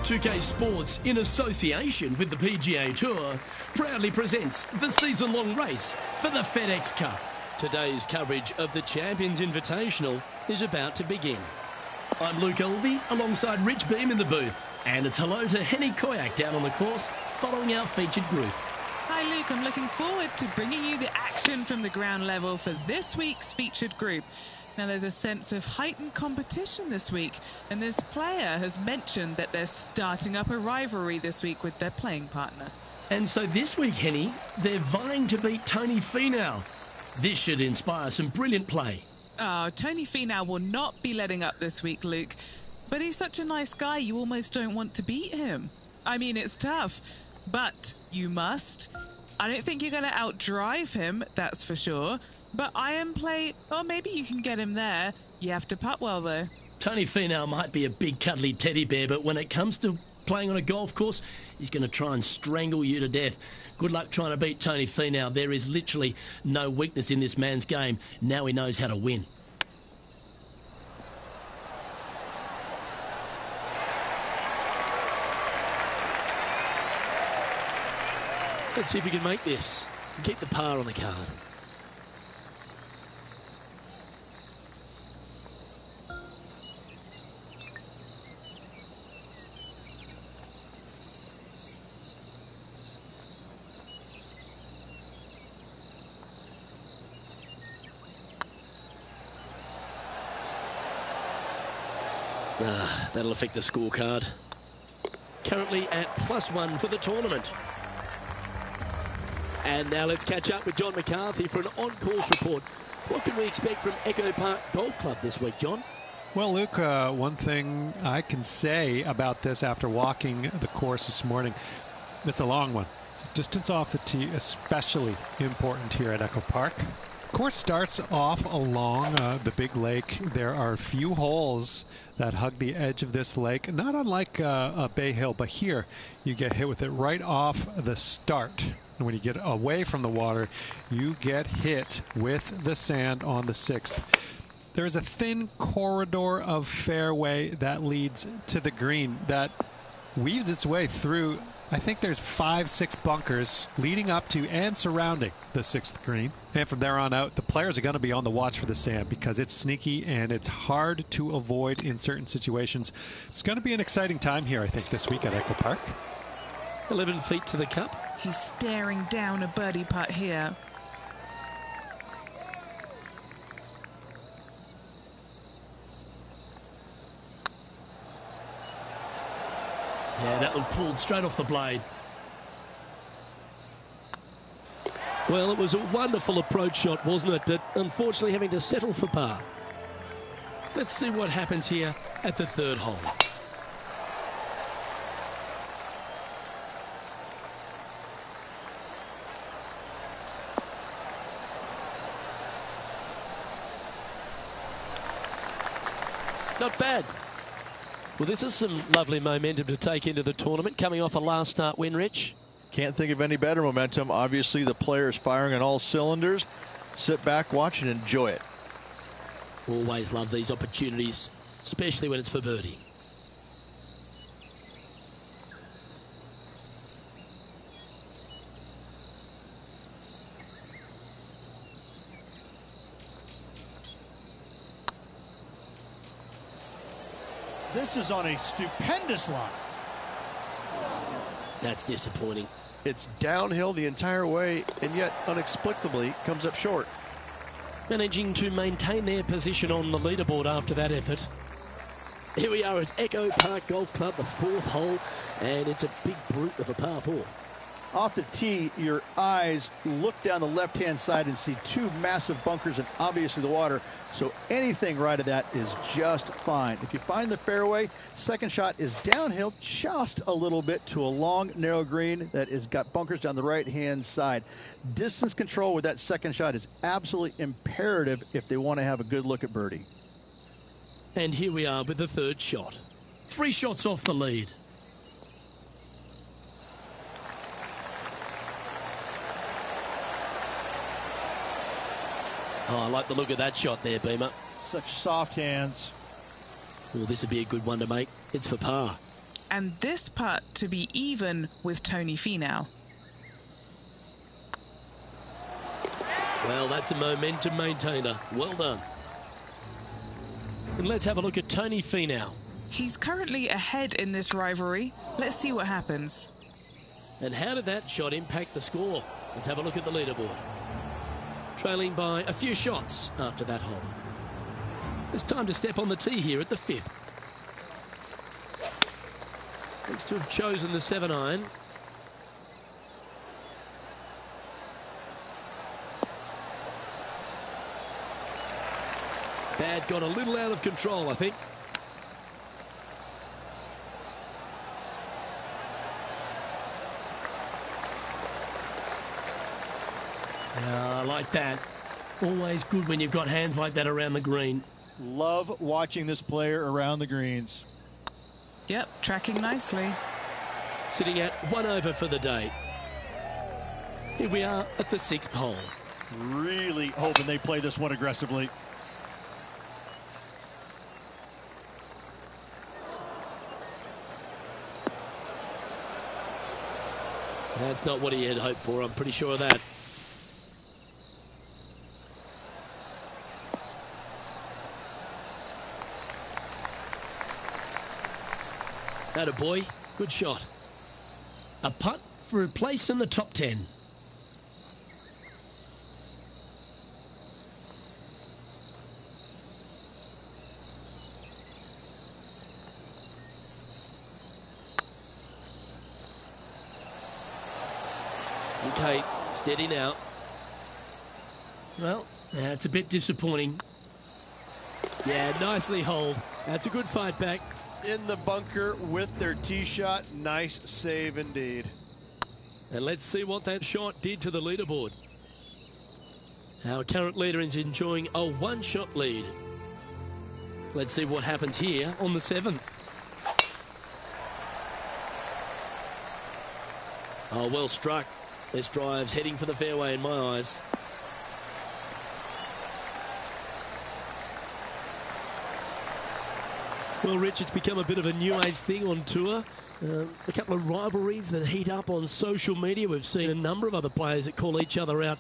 2K Sports, in association with the PGA Tour, proudly presents the season-long race for the FedEx Cup. Today's coverage of the Champions Invitational is about to begin. I'm Luke Elvey, alongside Rich Beam in the booth. And it's hello to Henny Koyak down on the course, following our featured group. Hi Luke, I'm looking forward to bringing you the action from the ground level for this week's featured group. Now there's a sense of heightened competition this week, and this player has mentioned that they're starting up a rivalry this week with their playing partner. And so this week, Henny, they're vying to beat Tony Finau. This should inspire some brilliant play. Oh, Tony Finau will not be letting up this week, Luke. But he's such a nice guy, you almost don't want to beat him. I mean, it's tough, but you must. I don't think you're going to outdrive him, that's for sure. But iron play, or maybe you can get him there. You have to putt well, though. Tony Finau might be a big cuddly teddy bear, but when it comes to playing on a golf course, he's going to try and strangle you to death. Good luck trying to beat Tony Finau. There is literally no weakness in this man's game. Now he knows how to win. Let's see if we can make this. Keep the par on the card. That'll affect the scorecard. Currently at +1 for the tournament. And now let's catch up with John McCarthy for an on-course report. What can we expect from Echo Park Golf Club this week, John? Well, Luke, one thing I can say about this after walking the course this morning, it's a long one. Distance off the tee, especially important here at Echo Park. The course starts off along the big lake. There are a few holes that hug the edge of this lake, not unlike Bay Hill, but here you get hit with it right off the start. And when you get away from the water, you get hit with the sand on the 6th. There's a thin corridor of fairway that leads to the green that weaves its way through. I think there's 5-6 bunkers leading up to and surrounding the 6th green. And from there on out, the players are going to be on the watch for the sand because it's sneaky and it's hard to avoid in certain situations. It's going to be an exciting time here, I think, this week at Echo Park. 11 feet to the cup. He's staring down a birdie putt here. Yeah, that one pulled straight off the blade. Well, it was a wonderful approach shot, wasn't it? But unfortunately having to settle for par. Let's see what happens here at the 3rd hole. Not bad. Well, this is some lovely momentum to take into the tournament, coming off a last start win, Rich. Can't think of any better momentum. Obviously, the players firing on all cylinders. Sit back, watch, and enjoy it. Always love these opportunities, especially when it's for birdie. This is on a stupendous line. That's disappointing. It's downhill the entire way, and yet inexplicably comes up short. Managing to maintain their position on the leaderboard after that effort. Here we are at Echo Park Golf Club, the 4th hole, and it's a big brute of a par 4. Off the tee, your eyes look down the left-hand side and see 2 massive bunkers and obviously the water. So anything right of that is just fine. If you find the fairway, second shot is downhill just a little bit to a long, narrow green that has got bunkers down the right-hand side. Distance control with that second shot is absolutely imperative if they want to have a good look at birdie. And here we are with the 3rd shot. 3 shots off the lead. Oh, I like the look of that shot there, Beamer. Such soft hands. Well, this would be a good one to make. It's for par. and this putt to be even with Tony Finau. Well, that's a momentum maintainer. Well done. And let's have a look at Tony Finau. He's currently ahead in this rivalry. Let's see what happens. And how did that shot impact the score? Let's have a look at the leaderboard. Trailing by a few shots after that hole. It's time to step on the tee here at the 5th. Looks to have chosen the 7-iron. Bad got a little out of control, I think. I like that. Always good when you've got hands like that around the green. Love watching this player around the greens. Yep, tracking nicely. Sitting at 1 over for the day. Here we are at the 6th hole. Really hoping they play this one aggressively. That's not what he had hoped for, I'm pretty sure of that. Atta boy, good shot. A putt for a place in the top 10. Okay, steady now. Well, that's a bit disappointing. Yeah, nicely holed. That's a good fight back. In the bunker with their tee shot. Nice save indeed. And let's see what that shot did to the leaderboard. Our current leader is enjoying a one-shot lead. Let's see what happens here on the 7th. Oh, well struck. This drive's heading for the fairway in my eyes. Well, Rich, it's become a bit of a new age thing on tour. A couple of rivalries that heat up on social media. We've seen a number of other players that call each other out.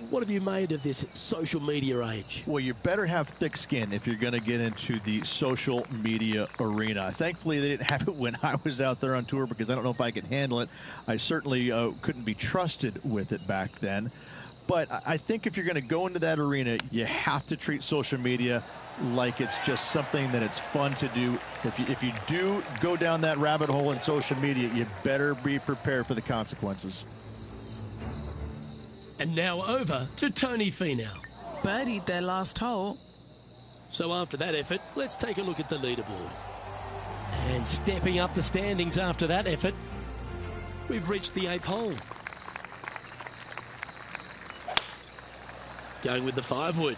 What have you made of this social media age? Well, you better have thick skin if you're going to get into the social media arena. Thankfully, they didn't have it when I was out there on tour because I don't know if I could handle it. I certainly couldn't be trusted with it back then. But I think if you're going to go into that arena, you have to treat social media like it's just something that it's fun to do. If you do go down that rabbit hole in social media, you better be prepared for the consequences. And now over to Tony Finau. Birdied their last hole. So after that effort, let's take a look at the leaderboard. And stepping up the standings after that effort, we've reached the 8th hole. Going with the 5-wood.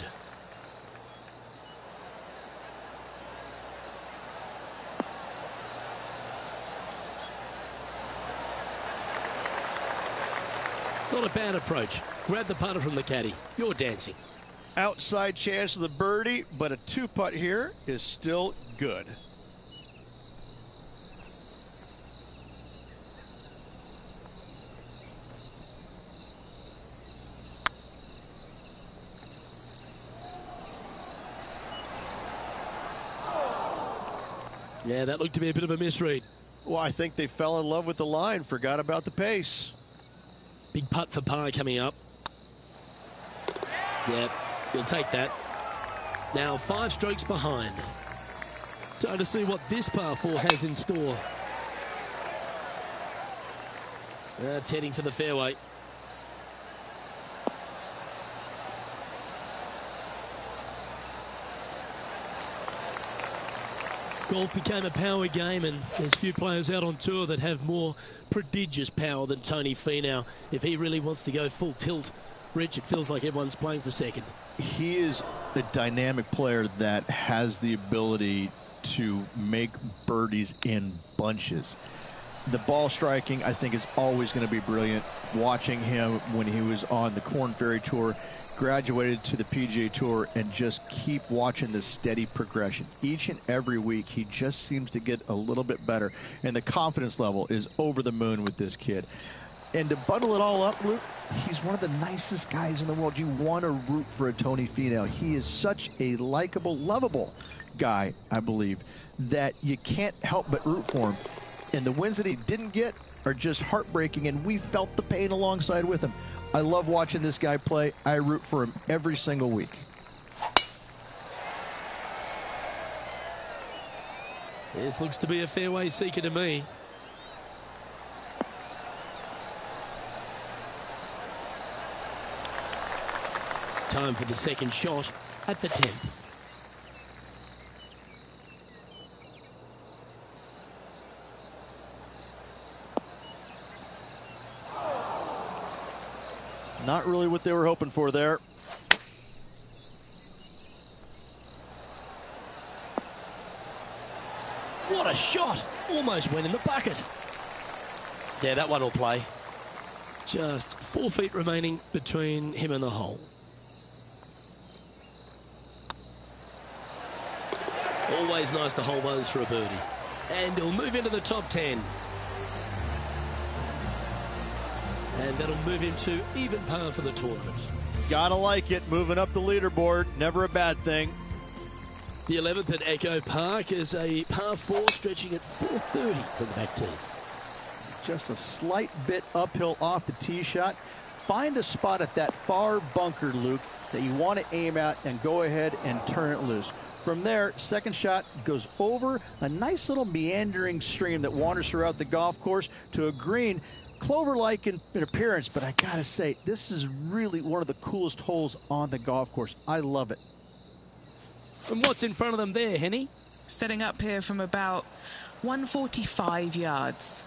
Not a bad approach. Grab the putter from the caddy. You're dancing. Outside chance of the birdie, but a 2-putt here is still good. Yeah, that looked to be a bit of a misread. Well, I think they fell in love with the line, forgot about the pace. Big putt for par coming up. Yep, you'll take that. Now 5 strokes behind. Time to see what this par 4 has in store. That's heading for the fairway. Golf became a power game, and there's few players out on tour that have more prodigious power than Tony Finau. If he really wants to go full tilt, Rich, it feels like everyone's playing for second. He is a dynamic player that has the ability to make birdies in bunches. The ball striking, I think, is always going to be brilliant. Watching him when he was on the Korn Ferry Tour, graduated to the PGA Tour, and just keep watching this steady progression. Each and every week, he just seems to get a little bit better, and the confidence level is over the moon with this kid. And to bundle it all up, Luke, he's one of the nicest guys in the world. You want to root for a Tony Finau. He is such a likable, lovable guy, I believe, that you can't help but root for him. And the wins that he didn't get are just heartbreaking, and we felt the pain alongside with him. I love watching this guy play. I root for him every single week. This looks to be a fairway seeker to me. Time for the second shot at the 10th. Not really what they were hoping for there. What a shot! Almost went in the bucket. Yeah, that one will play. Just 4 feet remaining between him and the hole. Always nice to hold those for a birdie. And he'll move into the top 10. And that'll move him to even par for the tournament. Gotta like it, moving up the leaderboard, never a bad thing. The 11th at Echo Park is a par 4 stretching at 430 from the back tees. Just a slight bit uphill off the tee shot. Find a spot at that far bunker, Luke, that you want to aim at and go ahead and turn it loose. From there, second shot goes over a nice little meandering stream that wanders throughout the golf course to a green, clover-like in appearance, but I gotta say, this is really one of the coolest holes on the golf course. I love it. And what's in front of them there, Henny? Setting up here from about 145 yards.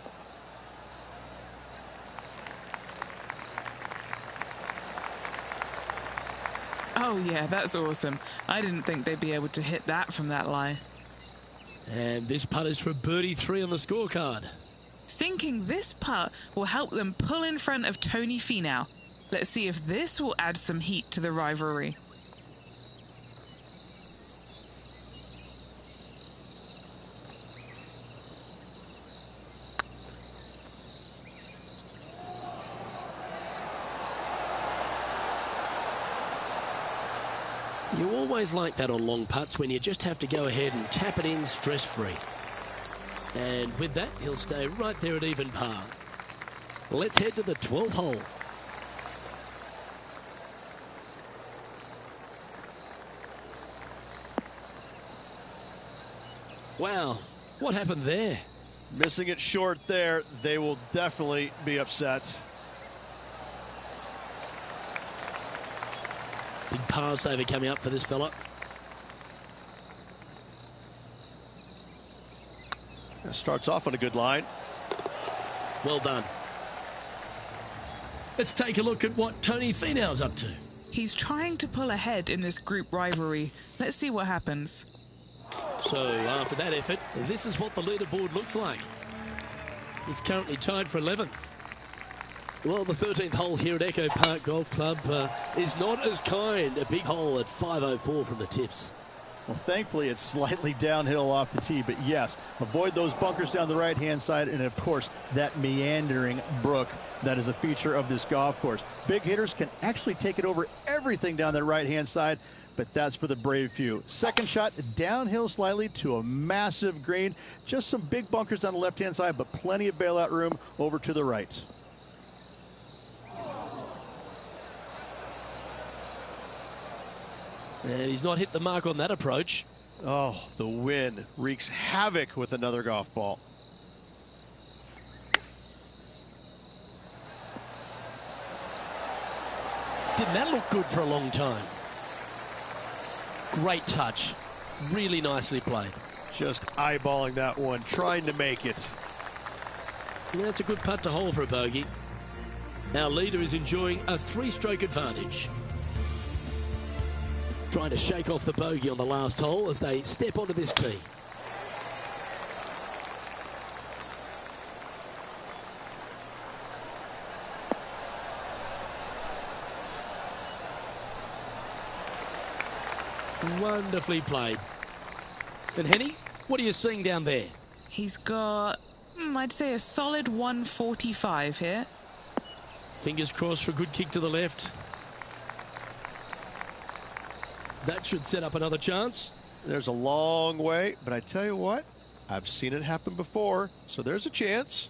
Oh yeah, that's awesome. I didn't think they'd be able to hit that from that lie. And this putt is for birdie 3 on the scorecard. Sinking this putt will help them pull in front of Tony Finau. Let's see if this will add some heat to the rivalry. You always like that on long putts when you just have to go ahead and tap it in stress-free. And with that, he'll stay right there at even par. Let's head to the 12th hole. Wow, what happened there? Missing it short there, they will definitely be upset. Big par saver coming up for this fella. That starts off on a good line. Well done. Let's take a look at what Tony Finau's up to. He's trying to pull ahead in this group rivalry. Let's see what happens. So after that effort, this is what the leaderboard looks like. He's currently tied for 11th. Well, the 13th hole here at Echo Park Golf Club is not as kind. A big hole at 504 from the tips. Well, thankfully, it's slightly downhill off the tee, but yes, avoid those bunkers down the right-hand side, and of course, that meandering brook that is a feature of this golf course. Big hitters can actually take it over everything down the right-hand side, but that's for the brave few. Second shot downhill slightly to a massive green. Just some big bunkers on the left-hand side, but plenty of bailout room over to the right. And he's not hit the mark on that approach. Oh, the wind wreaks havoc with another golf ball. Didn't that look good for a long time? Great touch. Really nicely played. Just eyeballing that one, trying to make it. Yeah, it's a good putt to hole for a bogey. Our leader is enjoying a 3-stroke advantage. Trying to shake off the bogey on the last hole as they step onto this tee. Wonderfully played. And Henny, what are you seeing down there? He's got, I'd say, a solid 145 here. Fingers crossed for a good kick to the left. That should set up another chance. There's a long way, but I tell you what, I've seen it happen before, so there's a chance.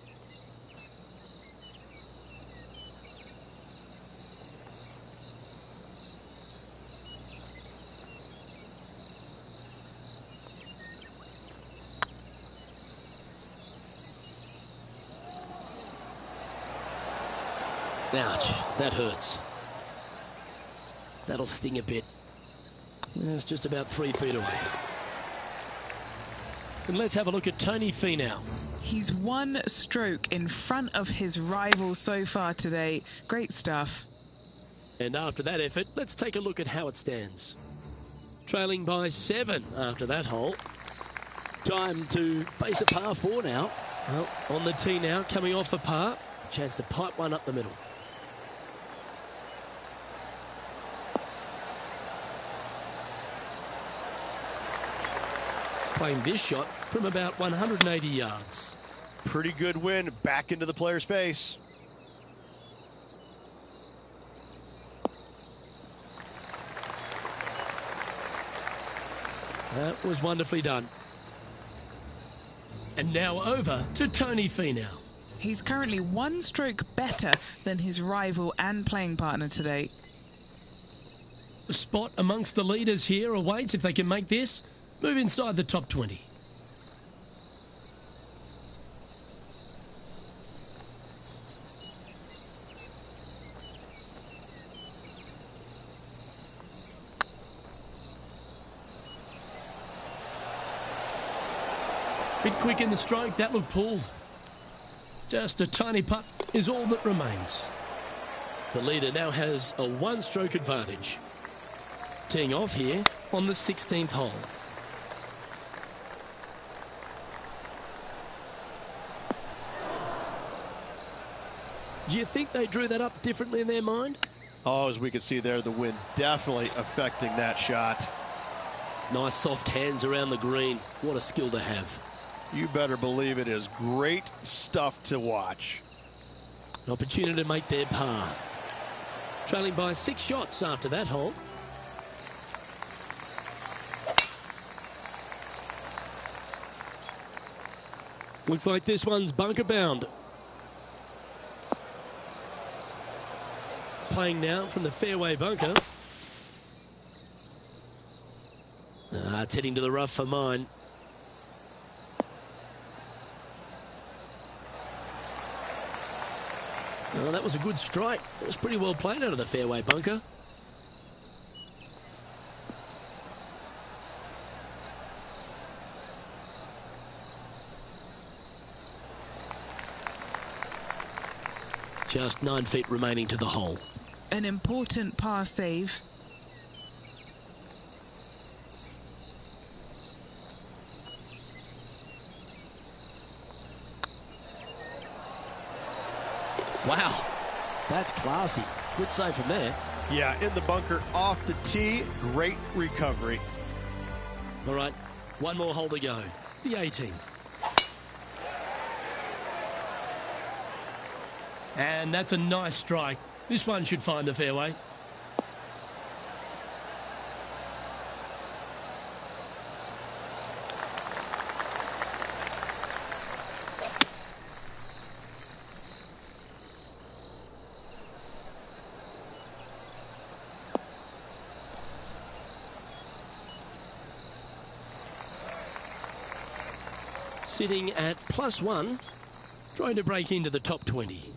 Ouch, that hurts. That'll sting a bit. It's just about 3 feet away. And let's have a look at Tony Finau. He's 1 stroke in front of his rival so far today. Great stuff. And after that effort, let's take a look at how it stands. Trailing by 7 after that hole. Time to face a par 4 now. Well, on the tee now, coming off a par. Chance to pipe one up the middle. Playing this shot from about 180 yards. Pretty good wind back into the player's face. That was wonderfully done. And now over to Tony Finau. He's currently 1 stroke better than his rival and playing partner today. A spot amongst the leaders here awaits if they can make this. Move inside the top 20. Bit quick in the stroke, that looked pulled. Just a tiny putt is all that remains. The leader now has a 1-stroke advantage. Teeing off here on the 16th hole. Do you think they drew that up differently in their mind? Oh, as we can see there, the wind definitely affecting that shot. Nice soft hands around the green. What a skill to have. You better believe it is great stuff to watch. An opportunity to make their par. Trailing by 6 shots after that hole. Looks like this one's bunker bound. Playing now from the fairway bunker. It's heading to the rough for mine. Oh, that was a good strike. It was pretty well played out of the fairway bunker. Just 9 feet remaining to the hole. An important par save. Wow, that's classy. Good save from there. Yeah, in the bunker, off the tee, great recovery. All right, one more hole to go. The 18. And that's a nice strike. This one should find the fairway. Sitting at +1, trying to break into the top 20.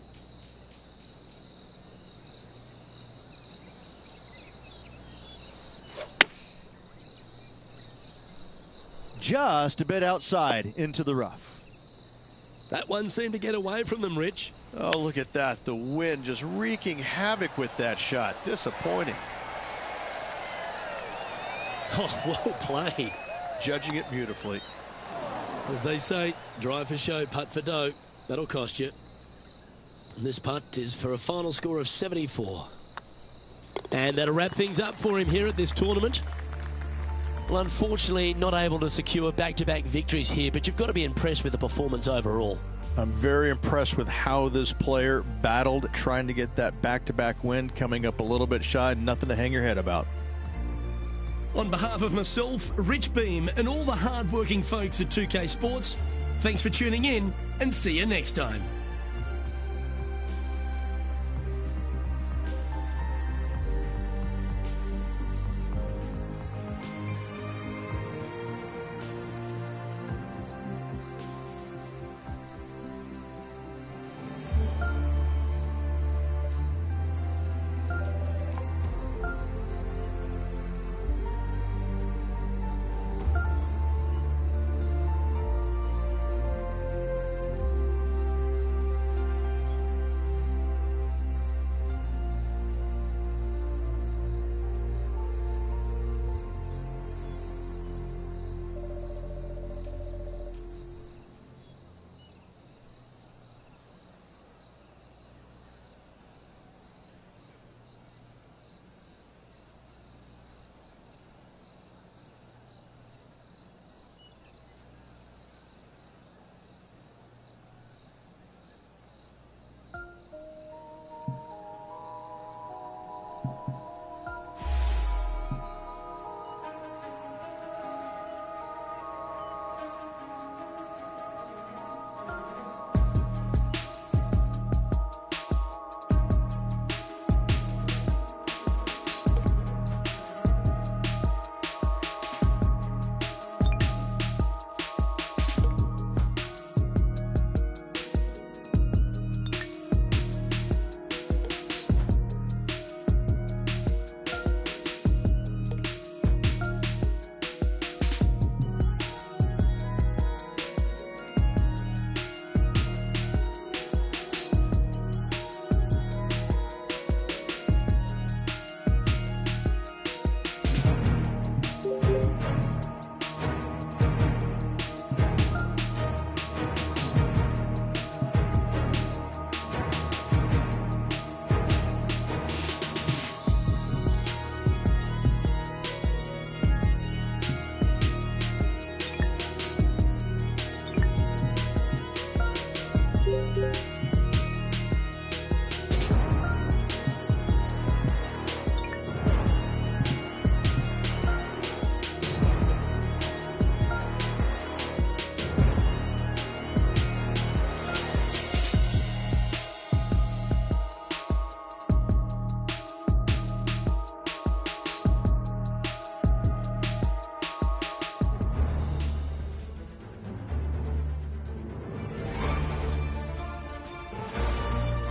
Just a bit outside into the rough. That one seemed to get away from them, Rich. Oh, look at that. The wind just wreaking havoc with that shot. Disappointing. Oh, well played. Judging it beautifully. As they say, drive for show, putt for dough. That'll cost you. And this putt is for a final score of 74. And that'll wrap things up for him here at this tournament. Well, unfortunately, not able to secure back-to-back victories here, but you've got to be impressed with the performance overall. I'm very impressed with how this player battled, trying to get that back-to-back win, coming up a little bit shy, nothing to hang your head about. On behalf of myself, Rich Beem, and all the hard-working folks at 2K Sports, thanks for tuning in, and see you next time.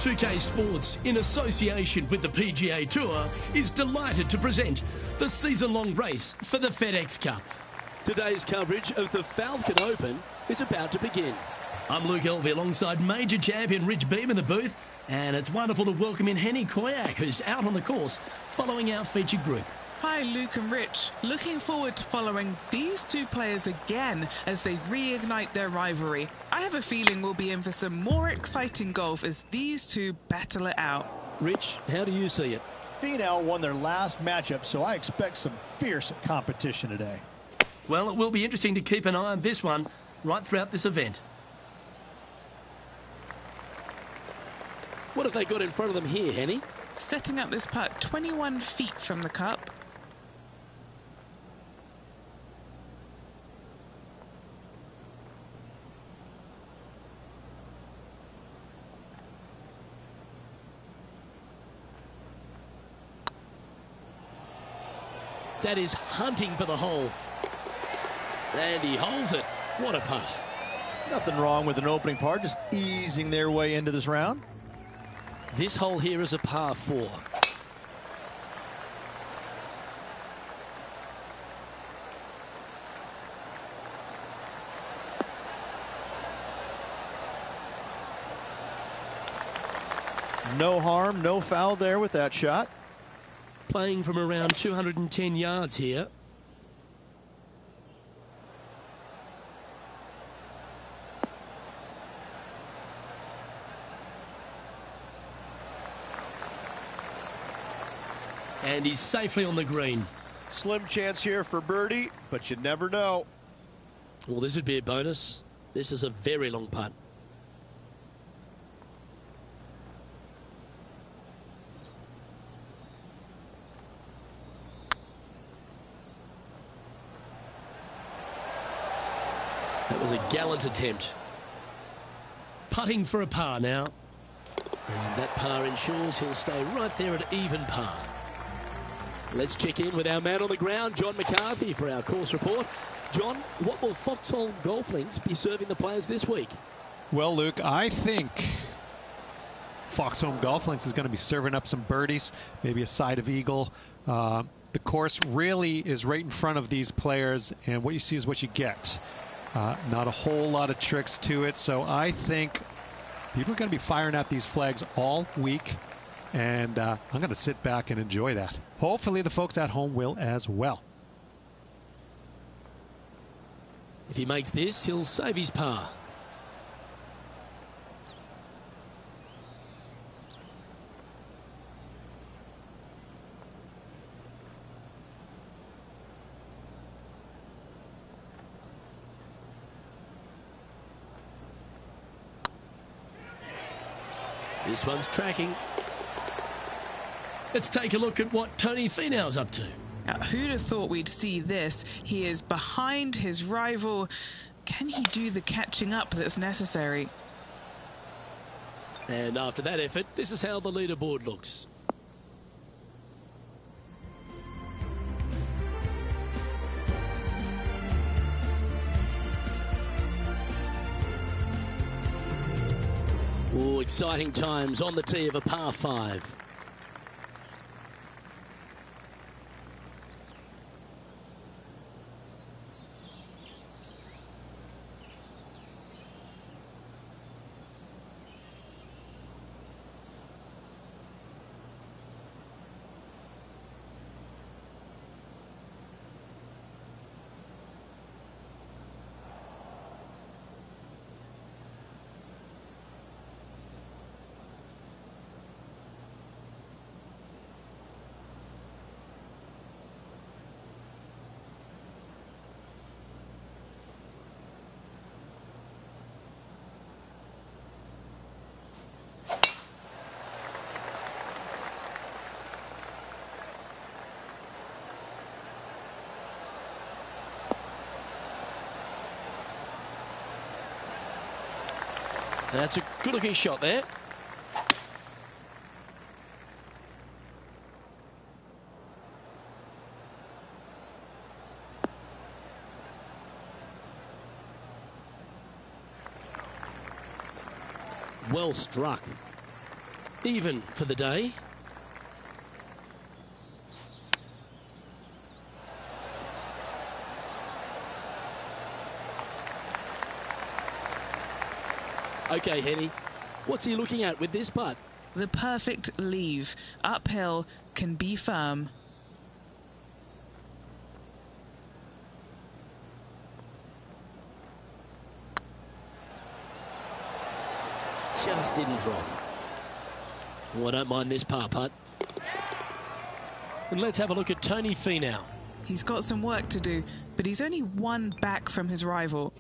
.2K Sports, in association with the PGA Tour, is delighted to present the season-long race for the FedEx Cup. Today's coverage of the Falcon Open is about to begin. I'm Luke Elvey alongside major champion Rich Beem in the booth, and it's wonderful to welcome in Henny Koyak, who's out on the course following our featured group. Hi, Luke and Rich. Looking forward to following these two players again as they reignite their rivalry. I have a feeling we'll be in for some more exciting golf as these two battle it out. Rich, how do you see it? Finau won their last matchup, so I expect some fierce competition today. Well, it will be interesting to keep an eye on this one right throughout this event. What have they got in front of them here, Henny? Setting up this putt 21 feet from the cup. That is hunting for the hole. And he holds it. What a putt. Nothing wrong with an opening par, just easing their way into this round. This hole here is a par 4. No harm, no foul there with that shot. Playing from around 210 yards here. And he's safely on the green. Slim chance here for birdie, but you never know. Well, this would be a bonus. This is a very long putt. That was a gallant attempt. Putting for a par now. And that par ensures he'll stay right there at even par. Let's check in with our man on the ground, John McCarthy, for our course report. John, what will Foxhole Golf Links be serving the players this week? Well, Luke, I think Foxhome Golf Links is going to be serving up some birdies, maybe a side of eagle. The course really is right in front of these players, and what you see is what you get. Not a whole lot of tricks to it, so I think people are going to be firing out these flags all week, and I'm going to sit back and enjoy that. Hopefully the folks at home will as well. If he makes this, he'll save his par. This one's tracking. Let's take a look at what Tony Finau's up to. Now, who'd have thought we'd see this? He is behind his rival. Can he do the catching up that's necessary? And after that effort, this is how the leaderboard looks. Oh, exciting times on the tee of a par 5. That's a good-looking shot there. Well struck. Even for the day. Okay, Henny, what's he looking at with this putt? The perfect leave. Uphill, can be firm. Just didn't drop. Oh, I don't mind this par putt. And let's have a look at Tony Finau. He's got some work to do, but he's only one back from his rival.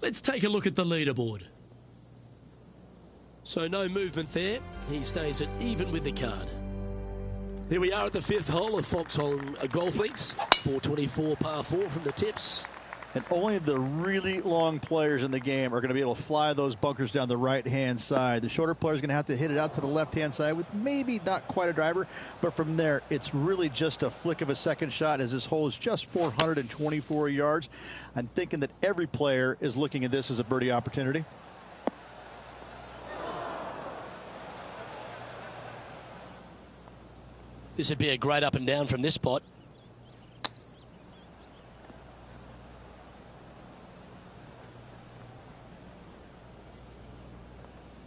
Let's take a look at the leaderboard. So no movement there. He stays at even with the card. Here we are at the 5th hole of Foxhole Golf Links. 424 par 4 from the tips. And only the really long players in the game are going to be able to fly those bunkers down the right-hand side. The shorter players are going to have to hit it out to the left-hand side with maybe not quite a driver, but from there, it's really just a flick of a second shot as this hole is just 424 yards. I'm thinking that every player is looking at this as a birdie opportunity. This would be a great up and down from this spot.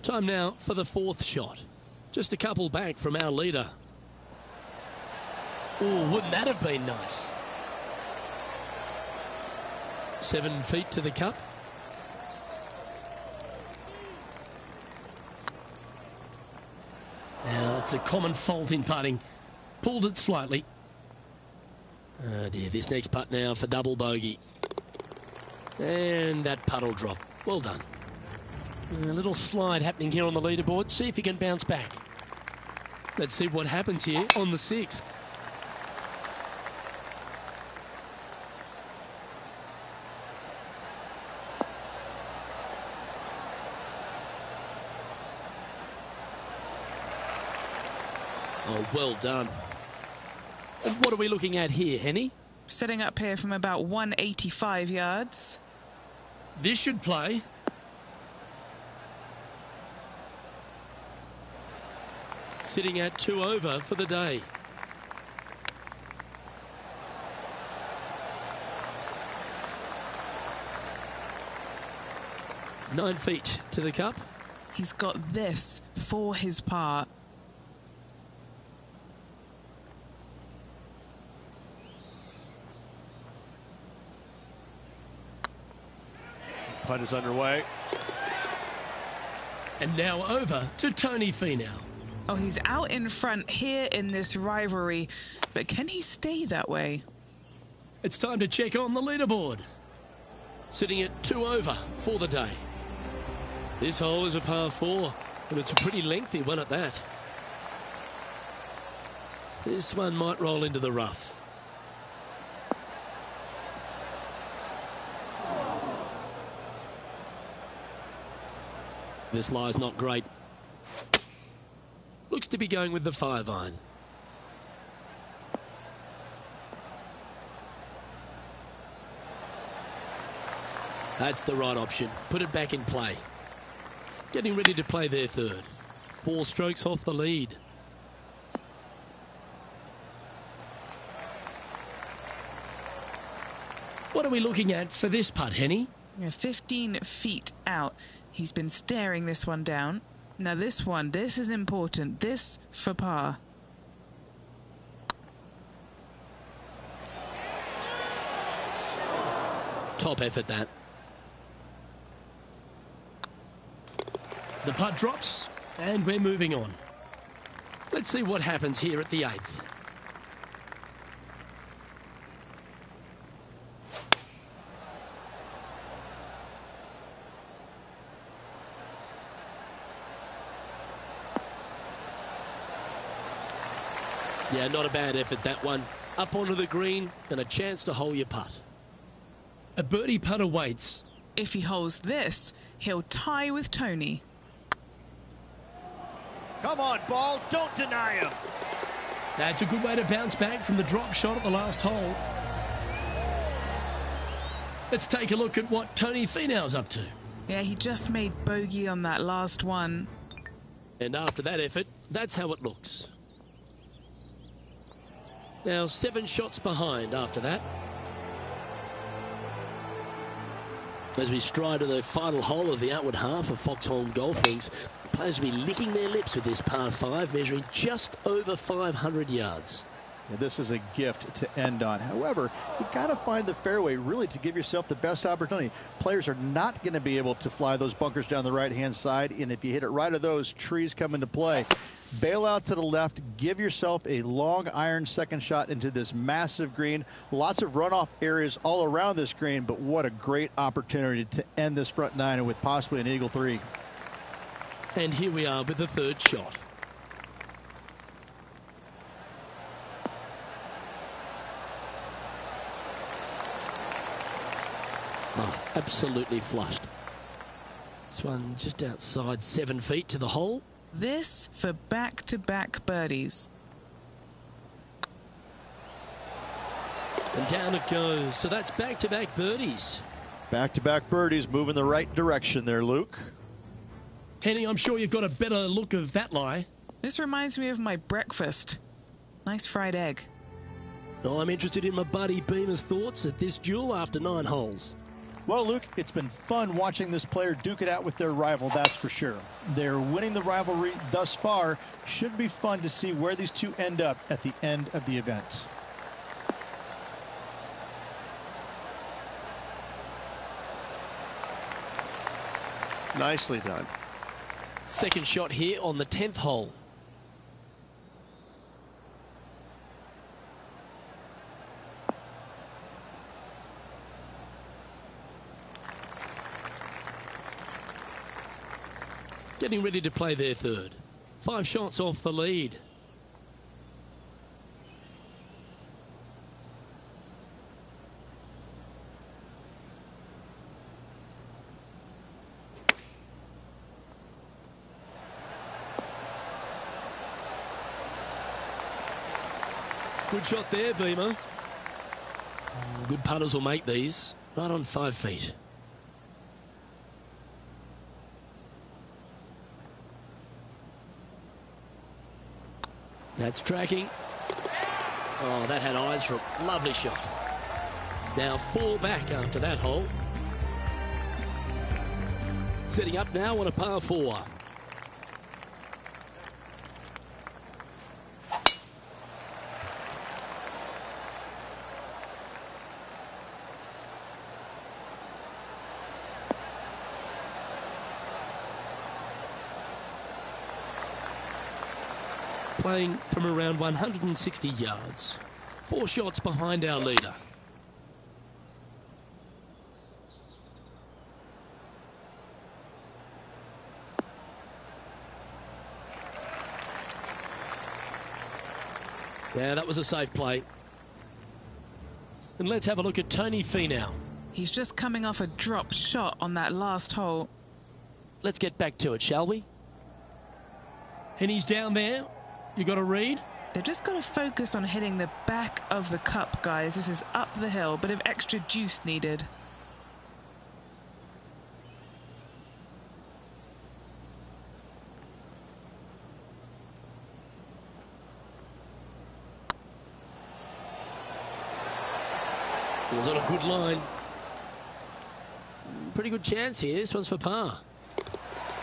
Time now for the 4th shot. Just a couple back from our leader. Oh, wouldn't that have been nice? 7 feet to the cup. Now, it's a common fault in putting. Pulled it slightly. Oh dear, this next putt now for double bogey. And that putt will drop. Well done. A little slide happening here on the leaderboard. See if he can bounce back. Let's see what happens here on the 6th. Oh, well done. And what are we looking at here, Henny? Setting up here from about 185 yards. This should play. Sitting at 2 over for the day. Nine feet to the cup. He's got this for his par. Putt is underway. And now over to Tony Finau. Oh, he's out in front here in this rivalry, but can he stay that way? It's time to check on the leaderboard. Sitting at 2 over for the day. This hole is a par 4, and it's a pretty lengthy one at that. This one might roll into the rough. This lie's not great. Looks to be going with the 5-iron. That's the right option. Put it back in play. Getting ready to play their third. 4 strokes off the lead. What are we looking at for this putt, Henny? Yeah, 15 feet out. He's been staring this one down. Now this is important. This for par. Top effort, that. The putt drops, and we're moving on. Let's see what happens here at the 8th. Yeah, not a bad effort, that one. Up onto the green and a chance to hole your putt. A birdie putt awaits. If he holds this, he'll tie with Tony. Come on, ball. Don't deny him. That's a good way to bounce back from the drop shot at the last hole. Let's take a look at what Tony Finau's up to. Yeah, he just made bogey on that last one. And after that effort, that's how it looks. Now 7 shots behind after that. As we stride to the final hole of the outward half of Foxholm Golf Links, players will be licking their lips with this par 5, measuring just over 500 yards. Yeah, this is a gift to end on. However, you've got to find the fairway really to give yourself the best opportunity. Players are not going to be able to fly those bunkers down the right-hand side, and if you hit it right of those, trees come into play. Bail out to the left, give yourself a long iron second shot into this massive green. Lots of runoff areas all around this green, but what a great opportunity to end this front 9 with possibly an eagle 3. And here we are with the 3rd shot. Oh, absolutely flushed. This one just outside 7 feet to the hole. This for back-to-back birdies. And down it goes. So that's back-to-back birdies. Back-to-back birdies, moving the right direction there, Luke. Henny, I'm sure you've got a better look of that lie. This reminds me of my breakfast. Nice fried egg. Well, I'm interested in my buddy Beamer's thoughts at this duel after 9 holes. Well, Luke, it's been fun watching this player duke it out with their rival, that's for sure. They're winning the rivalry thus far. Should be fun to see where these two end up at the end of the event. Nicely done. Second shot here on the 10th hole. getting ready to play their third. 5 shots off the lead. Good shot there, Beamer. Good putters will make these. Right on 5 feet. That's tracking. Oh, that had eyes for a lovely shot. Now 4 back after that hole. Setting up now on a par 4. Playing from around 160 yards. 4 shots behind our leader. Yeah, that was a safe play. And let's have a look at Tony Finau. He's just coming off a drop shot on that last hole. Let's get back to it, shall we? And he's down there. You got a read? They've just got to focus on hitting the back of the cup, guys. This is up the hill, bit of extra juice needed. It was on a good line. Pretty good chance here. This one's for par.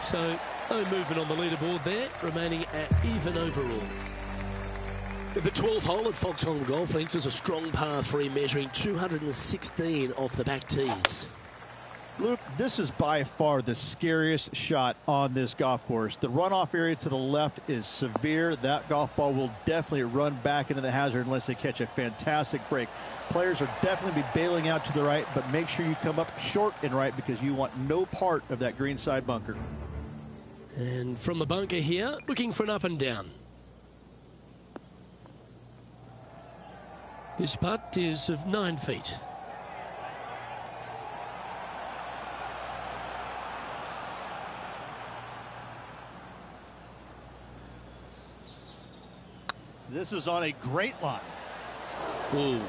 So no movement on the leaderboard there, remaining at even overall. The 12th hole at Foxhole Golf Links is a strong par 3 measuring 216 off the back tees. Luke, this is by far the scariest shot on this golf course. The runoff area to the left is severe. That golf ball will definitely run back into the hazard unless they catch a fantastic break. Players are definitely be bailing out to the right, but make sure you come up short and right because you want no part of that green side bunker. And from the bunker here, looking for an up and down. This putt is of 9 feet. This is on a great line. Ooh.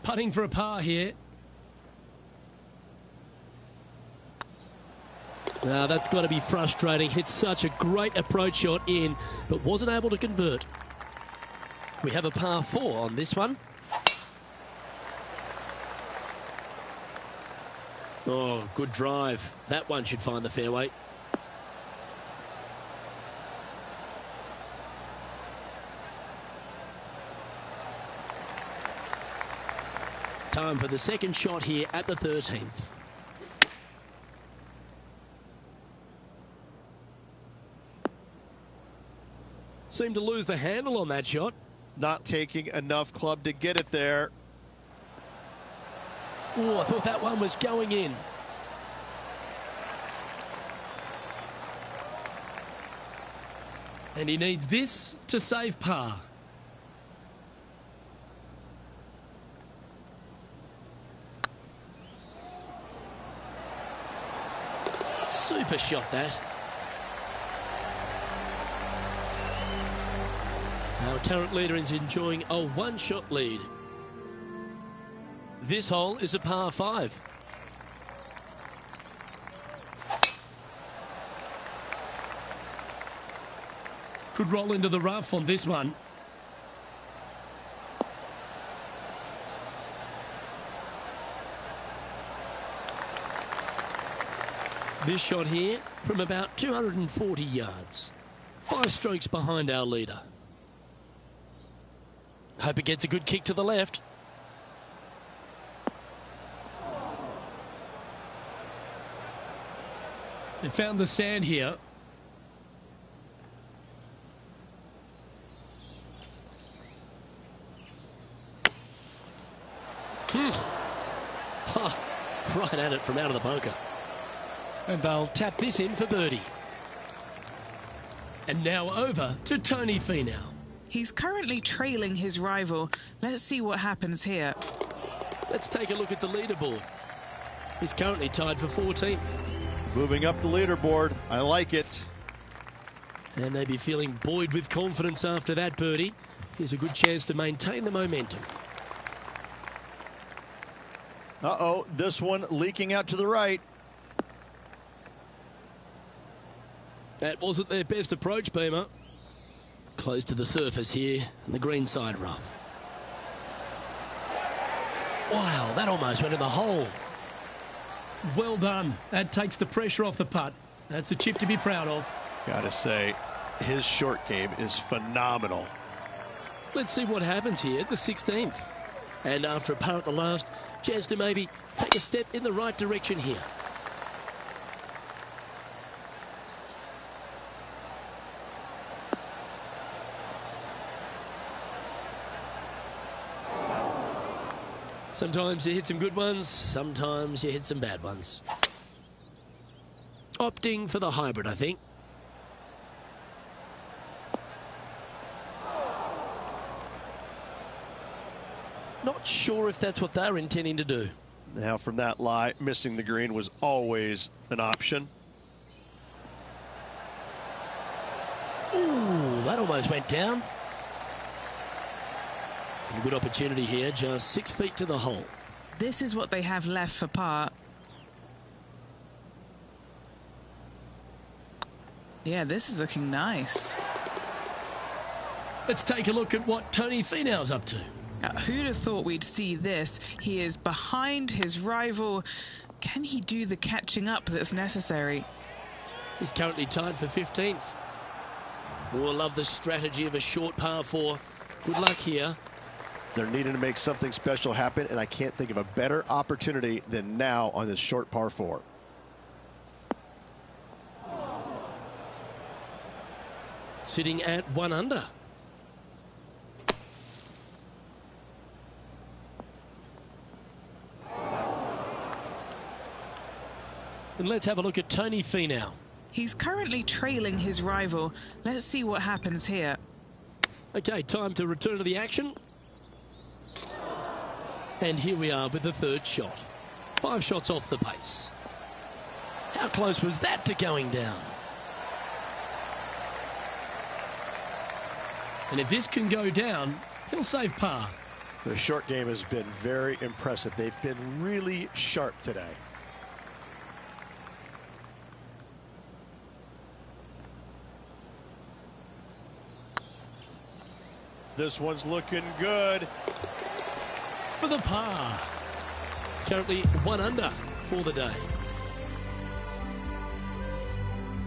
Putting for a par here. Now that's got to be frustrating. Hit such a great approach shot in, but wasn't able to convert. We have a par 4 on this one. Oh, good drive. That one should find the fairway. Time for the second shot here at the 13th. Seemed to lose the handle on that shot. Not taking enough club to get it there. Oh, I thought that one was going in. And he needs this to save par. Super shot that. Our current leader is enjoying a 1-shot lead. This hole is a par 5. Could roll into the rough on this one. This shot here from about 240 yards. 5 strokes behind our leader. Hope it gets a good kick to the left. They found the sand here. Right at it from out of the bunker. And they'll tap this in for birdie. And now over to Tony Finau. He's currently trailing his rival. Let's see what happens here. Let's take a look at the leaderboard. He's currently tied for 14th. Moving up the leaderboard. I like it. And they'd be feeling buoyed with confidence after that birdie. Here's a good chance to maintain the momentum. Uh-oh, this one leaking out to the right. That wasn't their best approach, Beamer. Close to the surface here, and the green side rough. Wow, that almost went in the hole. Well done. That takes the pressure off the putt. That's a chip to be proud of. Gotta say, his short game is phenomenal. Let's see what happens here at the 16th. And after a par at the last, chance to maybe take a step in the right direction here. Sometimes you hit some good ones, sometimes you hit some bad ones. Opting for the hybrid, I think. Not sure if that's what they're intending to do. Now from that lie, missing the green was always an option. Ooh, that almost went down. A good opportunity here, just 6 feet to the hole. This is what they have left for par. Yeah, this is looking nice. Let's take a look at what Tony Finau's up to. Who'd have thought we'd see this? He is behind his rival. Can he do the catching up that's necessary? He's currently tied for 15th. We'll love the strategy of a short par 4. Good luck here. They're needing to make something special happen, and I can't think of a better opportunity than now on this short par 4. Sitting at 1 under. And let's have a look at Tony Finau. He's currently trailing his rival. Let's see what happens here. Okay, time to return to the action. And here we are with the third shot. 5 shots off the pace. How close was that to going down? And if this can go down, he'll save par. The short game has been very impressive. They've been really sharp today. This one's looking good. For the par. Currently 1 under for the day.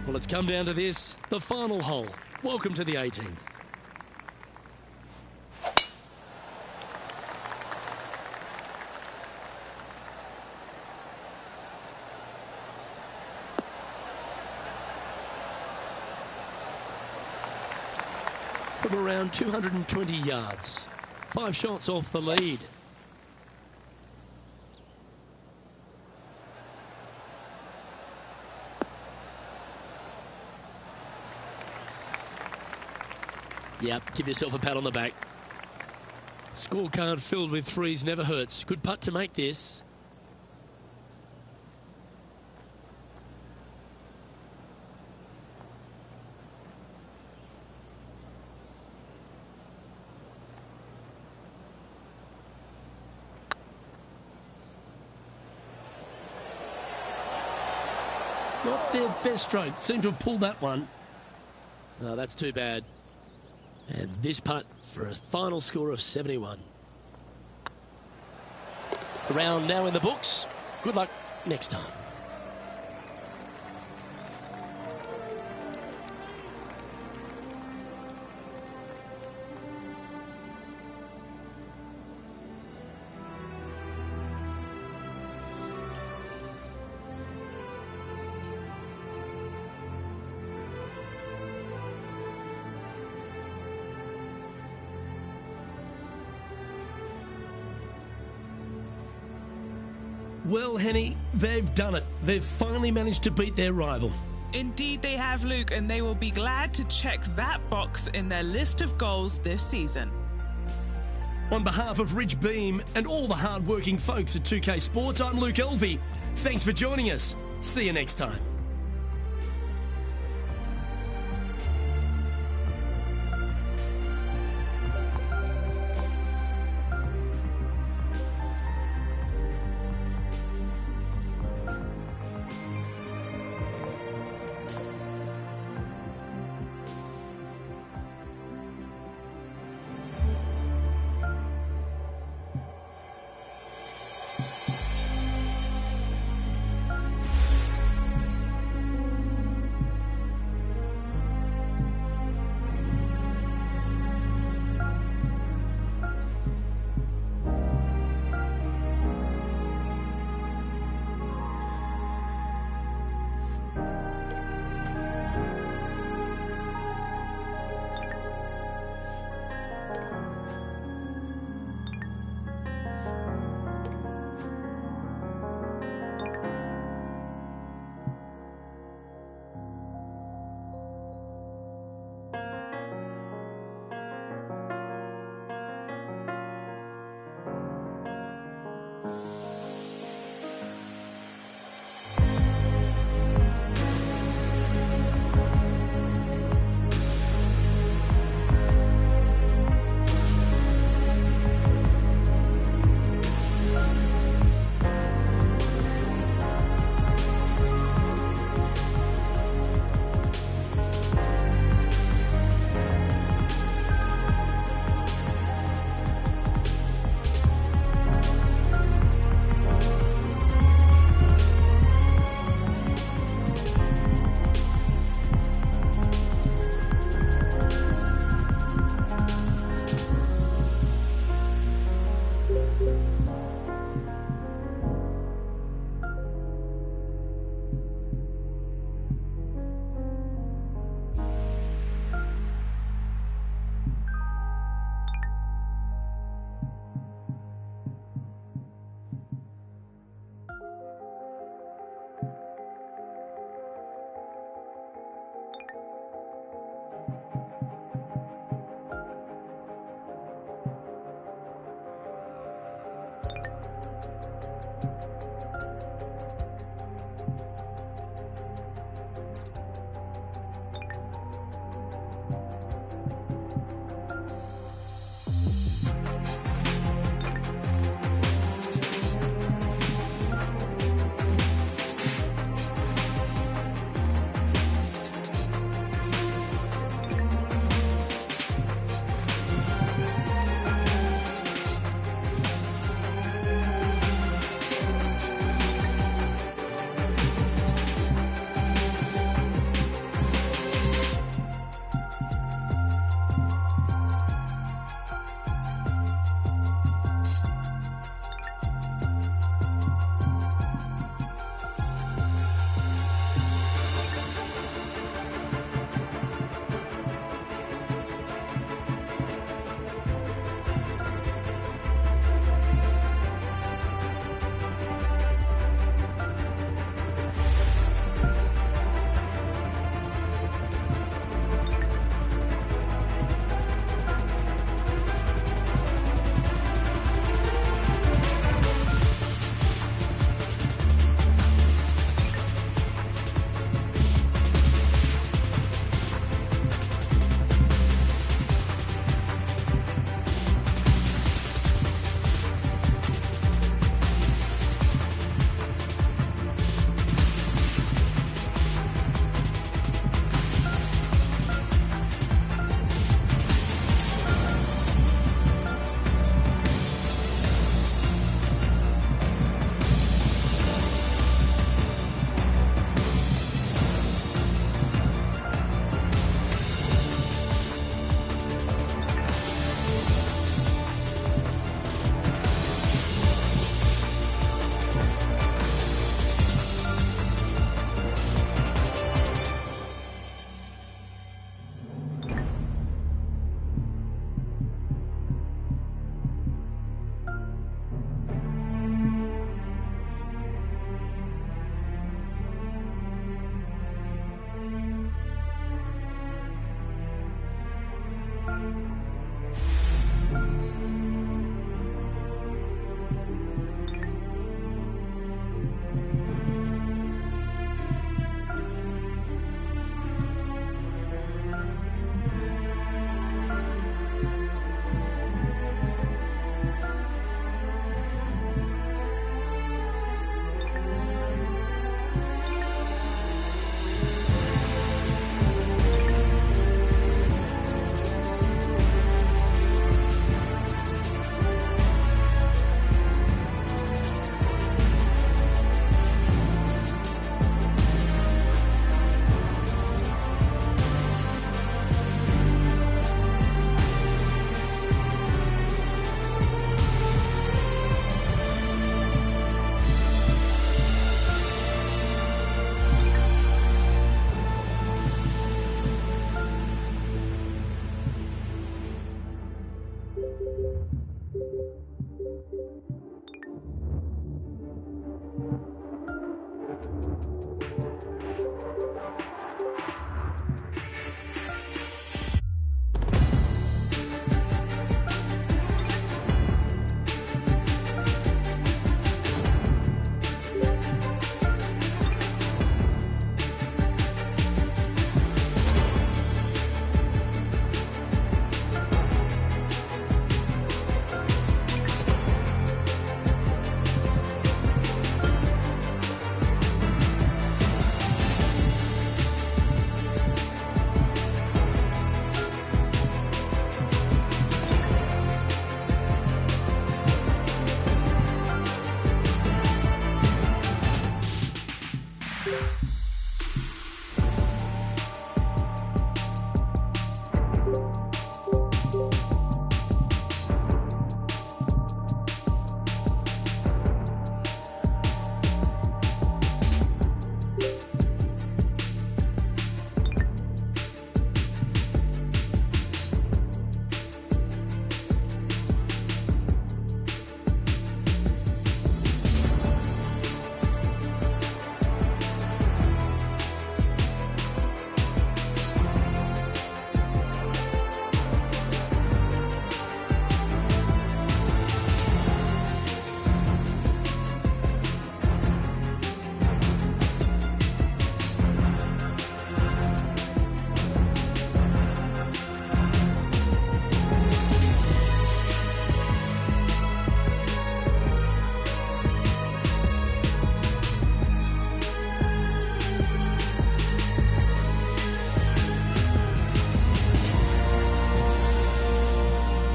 Well, it's come down to this, the final hole. Welcome to the 18th. From around 220 yards. 5 shots off the lead. Yep, give yourself a pat on the back. Scorecard filled with threes never hurts. Good putt to make this. Not their best stroke. Seem to have pulled that one. Oh, that's too bad. And this putt for a final score of 71. A round now in the books. Good luck next time. Well, Henny, they've done it. They've finally managed to beat their rival. Indeed they have, Luke, and they will be glad to check that box in their list of goals this season. On behalf of Rich Beam and all the hard-working folks at 2K Sports, I'm Luke Elvey. Thanks for joining us. See you next time.